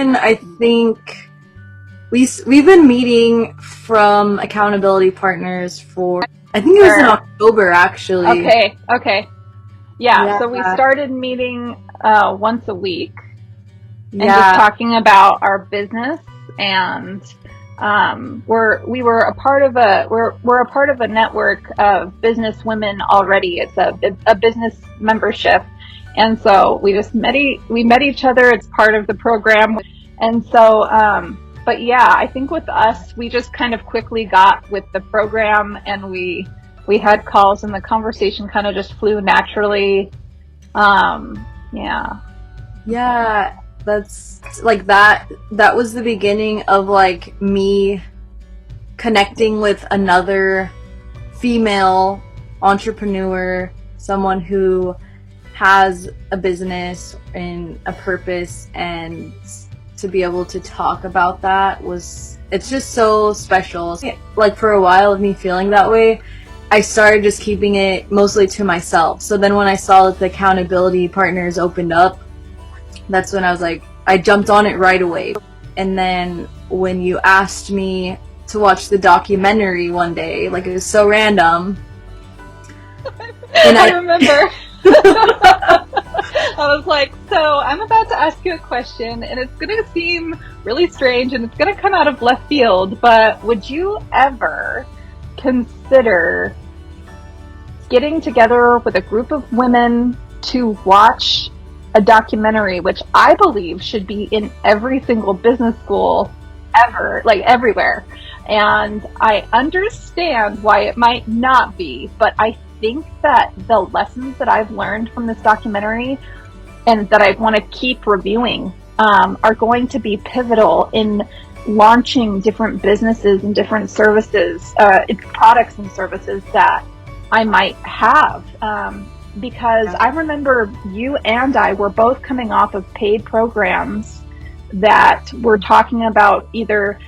been, I think, we've been meeting from accountability partners for, I think it was in October, actually. Okay. Yeah, so we started meeting once a week and just talking about our business, and we're a part of a network of business women already. It's a business membership, and so we met each other. It's part of the program, and so but yeah, I think with us, we just kind of quickly got with the program, and we had calls, and the conversation kind of just flew naturally. Yeah, that's like that was the beginning of like me connecting with another female entrepreneur, someone who has a business and a purpose, and to be able to talk about that it's just so special. Like for a while of me feeling that way, I started just keeping it mostly to myself. So then when I saw that the accountability partners opened up, that's when I was like, I jumped on it right away. And then when you asked me to watch the documentary one day, like it was so random. And I remember. I was like, so I'm about to ask you a question, and it's going to seem really strange, and it's going to come out of left field, but would you ever consider getting together with a group of women to watch a documentary, which I believe should be in every single business school ever, like everywhere? And I understand why it might not be, but I think that the lessons that I've learned from this documentary and that I want to keep reviewing are going to be pivotal in launching different businesses and different services, products and services that I might have. Because I remember you and I were both coming off of paid programs that were talking about either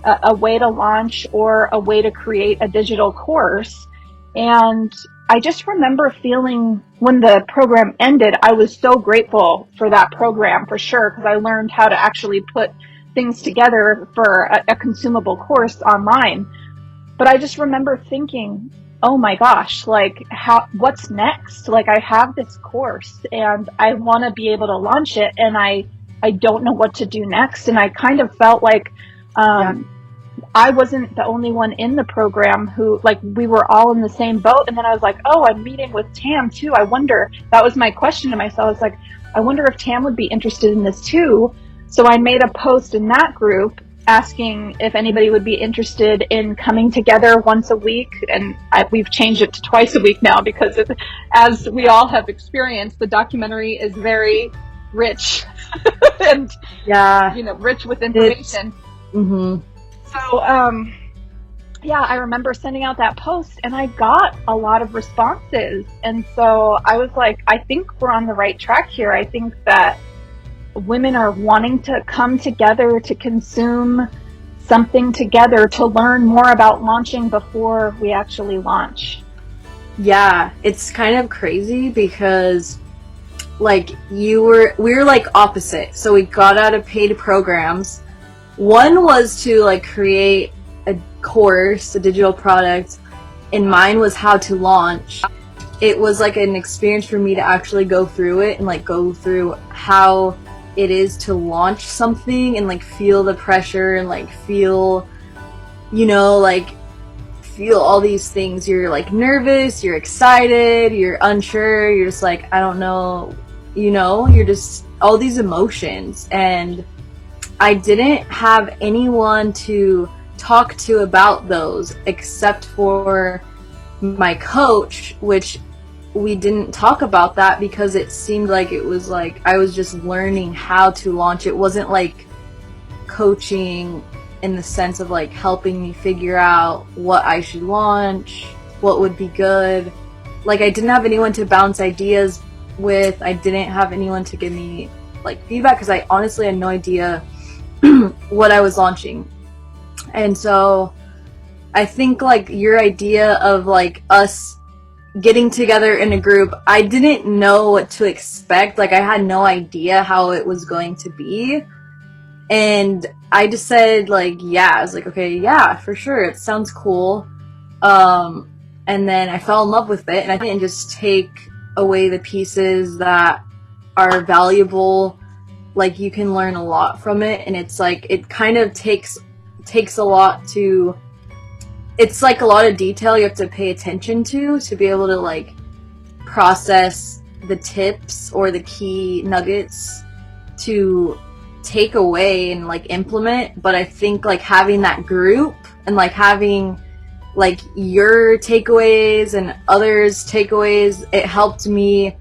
a way to launch or a way to create a digital course. And I just remember feeling when the program ended, I was so grateful for that program, for sure, because I learned how to actually put things together for a consumable course online. But I just remember thinking, oh my gosh, like what's next? Like I have this course and I want to be able to launch it, and I don't know what to do next. And I kind of felt like I wasn't the only one in the program who, like, we were all in the same boat. And then I was like, oh, I'm meeting with Tam too. I wonder, that was my question to myself. I was like, I wonder if Tam would be interested in this too. So I made a post in that group asking if anybody would be interested in coming together once a week. And we've changed it to twice a week now because, as we all have experienced, the documentary is very rich and, rich with information. So, I remember sending out that post, and I got a lot of responses. And so I was like, I think we're on the right track here. I think that women are wanting to come together to consume something together, to learn more about launching before we actually launch. Yeah, it's kind of crazy because like we were like opposite. So we got out of paid programs. One was to like create a course, a digital product, and mine was how to launch. It was like an experience for me to actually go through it and like go through how it is to launch something and like feel the pressure and like feel all these things. You're like nervous, you're excited, you're unsure, you're just like, I don't know, you're just all these emotions. And I didn't have anyone to talk to about those except for my coach, which we didn't talk about that because it seemed like it was like I was just learning how to launch. It wasn't like coaching in the sense of like helping me figure out what I should launch, what would be good. Like I didn't have anyone to bounce ideas with. I didn't have anyone to give me like feedback because I honestly had no idea what I was launching. And so I think like your idea of like us getting together in a group, I didn't know what to expect. Like I had no idea how it was going to be. And I just said, like, yeah. I was like, okay, yeah, for sure. It sounds cool. And then I fell in love with it, and I didn't just take away the pieces that are valuable. Like, you can learn a lot from it, and it's like, it kind of takes a lot to, it's like a lot of detail you have to pay attention to be able to, like, process the tips or the key nuggets to take away and, like, implement. But I think, like, having that group and, like, having, like, your takeaways and others' takeaways, it helped me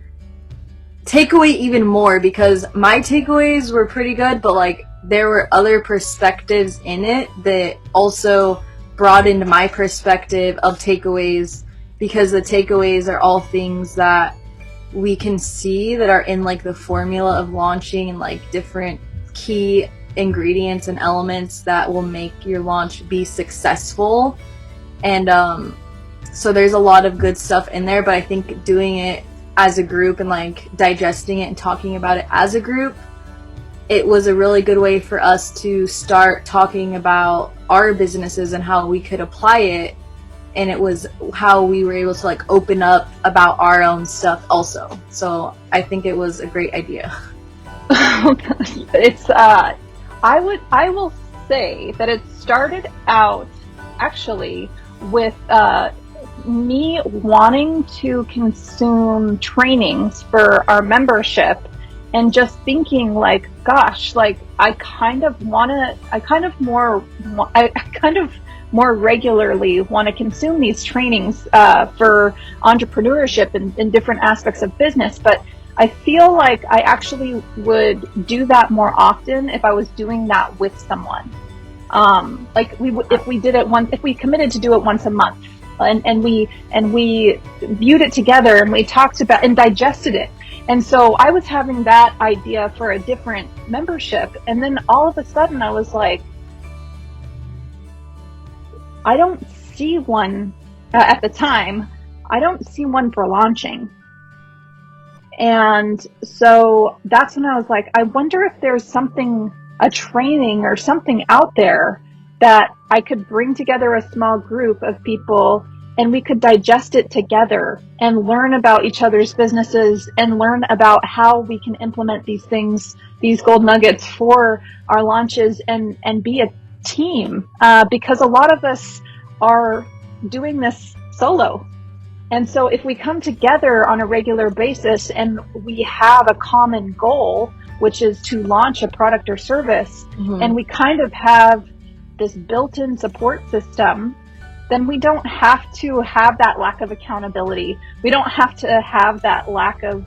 take away even more, because my takeaways were pretty good, but, like, there were other perspectives in it that also broadened my perspective of takeaways, because the takeaways are all things that we can see that are in, like, the formula of launching, and, like, different key ingredients and elements that will make your launch be successful. And so there's a lot of good stuff in there, but I think doing it as a group and, like, digesting it and talking about it as a group, it was a really good way for us to start talking about our businesses and how we could apply it. And it was how we were able to, like, open up about our own stuff also. So I think it was a great idea. It's I will say that it started out actually with me wanting to consume trainings for our membership, and just thinking, like, gosh, like, I kind of more regularly want to consume these trainings for entrepreneurship and different aspects of business. But I feel like I actually would do that more often if I was doing that with someone. Like, if we committed to do it once a month, and we viewed it together, and we talked about and digested it. And so I was having that idea for a different membership, and then all of a sudden I was like, I don't see one at the time. I don't see one for launching. And so that's when I was like, I wonder if there's a training or something out there that I could bring together a small group of people, and we could digest it together and learn about each other's businesses and learn about how we can implement these things, these gold nuggets for our launches, and be a team. Because a lot of us are doing this solo. And so if we come together on a regular basis and we have a common goal, which is to launch a product or service, and we kind of have this built-in support system, then we don't have to have that lack of accountability. We don't have to have that lack of,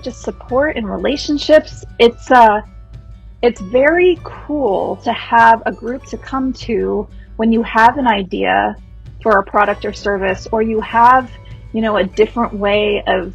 just support in relationships. It's very cool to have a group to come to when you have an idea for a product or service, or you have, a different way of,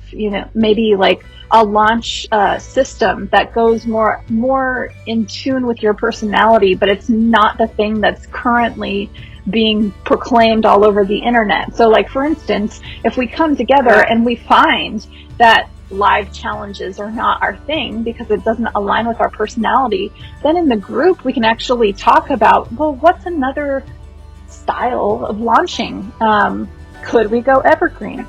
maybe like a launch system that goes more in tune with your personality, but it's not the thing that's currently being proclaimed all over the internet. So, like, for instance, if we come together and we find that live challenges are not our thing because it doesn't align with our personality, then in the group we can actually talk about, well, what's another style of launching? Could we go evergreen?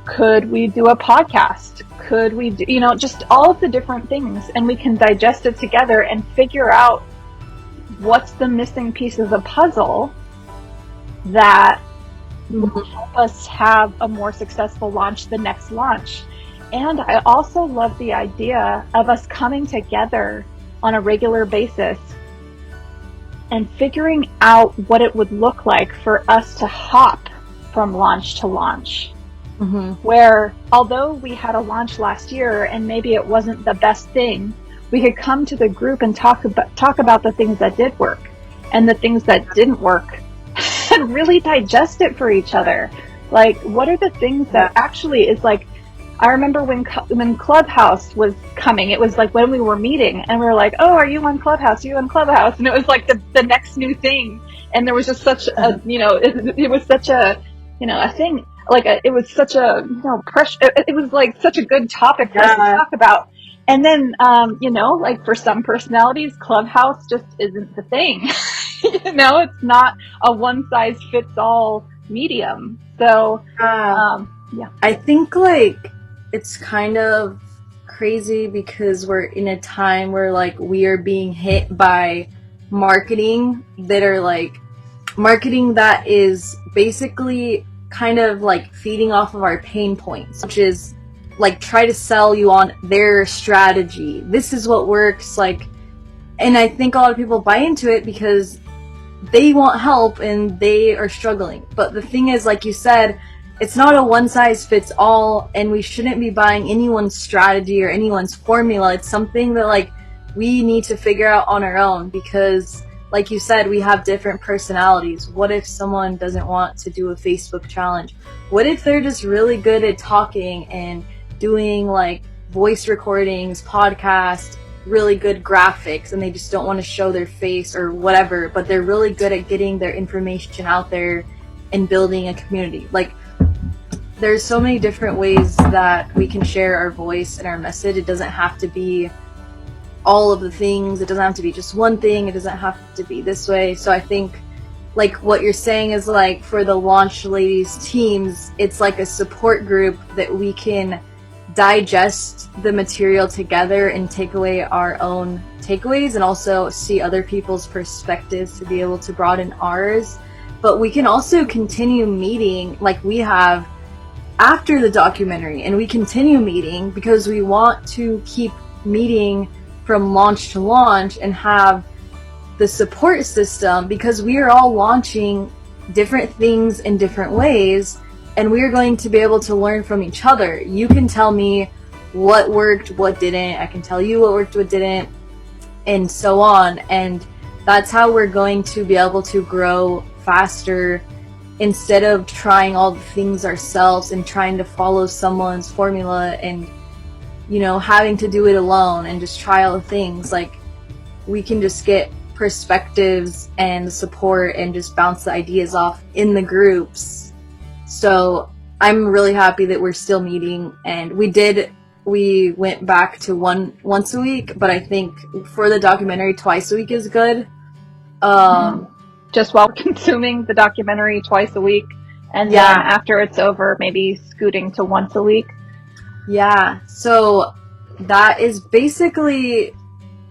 Could we do a podcast? Could we do, just all of the different things, and we can digest it together and figure out what's the missing piece of the puzzle that will help us have a more successful launch the next launch. And I also love the idea of us coming together on a regular basis and figuring out what it would look like for us to hop from launch to launch. Where, although we had a launch last year and maybe it wasn't the best thing, we could come to the group and talk about the things that did work and the things that didn't work, and really digest it for each other. Like, what are the things that actually is like, I remember when Clubhouse was coming, it was like when we were meeting and we were like, oh, are you on Clubhouse? Are you on Clubhouse? And it was like the next new thing. And there was just such a, it was such a, a thing. Like, it was such a, pressure. It was like such a good topic for us to talk about. And then, like for some personalities, Clubhouse just isn't the thing. It's not a one size fits all medium. So, yeah. I think like it's kind of crazy because we're in a time where like we are being hit by marketing that is basically kind of like feeding off of our pain points, which is like try to sell you on their strategy. This is what works, like, and I think a lot of people buy into it because they want help and they are struggling. But the thing is, like you said, it's not a one size fits all, and we shouldn't be buying anyone's strategy or anyone's formula. It's something that like we need to figure out on our own, because like you said, we have different personalities. What if someone doesn't want to do a Facebook challenge? What if they're just really good at talking and doing like voice recordings, podcasts, really good graphics, and they just don't want to show their face or whatever, but they're really good at getting their information out there and building a community. Like, there's so many different ways that we can share our voice and our message. It doesn't have to be all of the things. It doesn't have to be just one thing. It doesn't have to be this way. So I think like what you're saying is like for the Launch Ladies teams, it's like a support group that we can digest the material together and take away our own takeaways and also see other people's perspectives to be able to broaden ours. But we can also continue meeting like we have after the documentary, and we continue meeting because we want to keep meeting from launch to launch and have the support system, because we are all launching different things in different ways, and we are going to be able to learn from each other. You can tell me what worked, what didn't. I can tell you what worked, what didn't, and so on. And that's how we're going to be able to grow faster, instead of trying all the things ourselves and trying to follow someone's formula and, having to do it alone and just try all the things. Like, we can just get perspectives and support and just bounce the ideas off in the groups. So I'm really happy that we're still meeting, and we went back to once a week, but I think for the documentary twice a week is good. Just while consuming the documentary twice a week, and then after it's over, maybe scooting to once a week. Yeah, so that is basically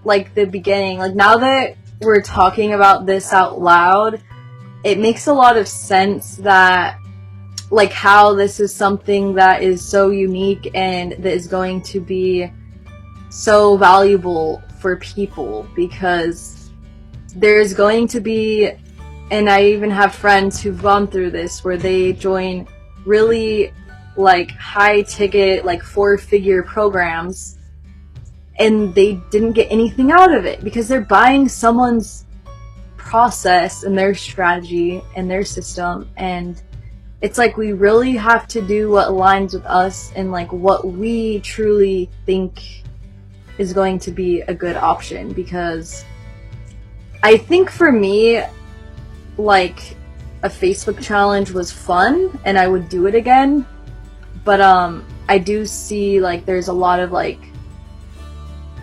like the beginning. Like, now that we're talking about this out loud, it makes a lot of sense that like how this is something that is so unique and that is going to be so valuable for people, because there's going to be, and I even have friends who've gone through this, where they join really like high ticket, like 4-figure programs, and they didn't get anything out of it because they're buying someone's process and their strategy and their system. And it's like we really have to do what aligns with us and like what we truly think is going to be a good option. Because I think for me, like, a Facebook challenge was fun and I would do it again, but I do see like there's a lot of like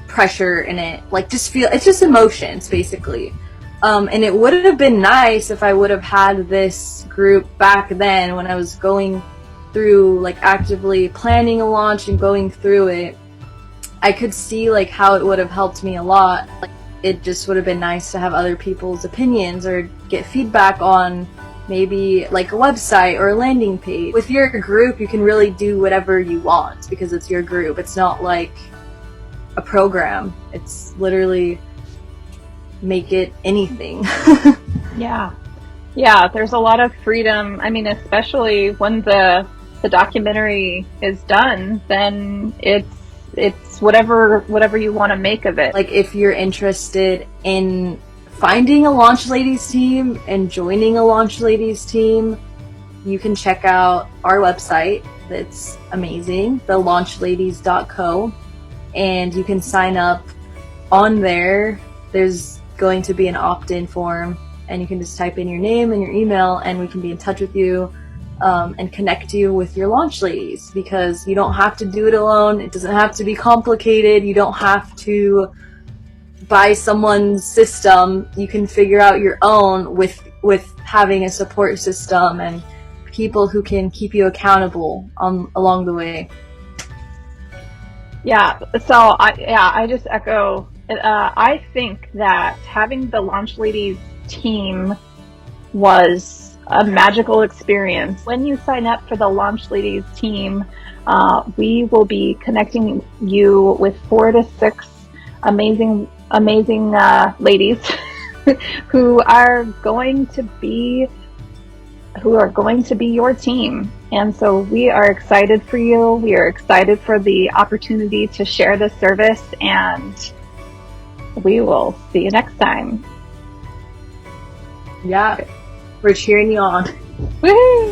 pressure in it. Like, it's just emotions basically. And it would have been nice if I would have had this group back then when I was going through like actively planning a launch and going through it. I could see like how it would have helped me a lot. Like, it just would have been nice to have other people's opinions or get feedback on maybe like a website or a landing page. With your group, you can really do whatever you want because it's your group. It's not like a program. It's literally make it anything. Yeah, there's a lot of freedom. I mean, especially when the documentary is done, then it's whatever you want to make of it. Like, if you're interested in finding a Launch Ladies team and joining a Launch Ladies team, you can check out our website. That's amazing, thelaunchladiesco, and you can sign up on there. There's going to be an opt-in form, and you can just type in your name and your email, and we can be in touch with you. and connect you with your launch ladies, because you don't have to do it alone. It doesn't have to be complicated. You don't have to buy someone's system. You can figure out your own with having a support system and people who can keep you accountable along the way. Yeah, so I just echo. I think that having the Launch Ladies team was a magical experience. When you sign up for the Launch Ladies team, we will be connecting you with 4 to 6 amazing ladies who are going to be your team. And so we are excited for you. We are excited for the opportunity to share this service, and we will see you next time. Yeah, we're cheering you on. Woohoo!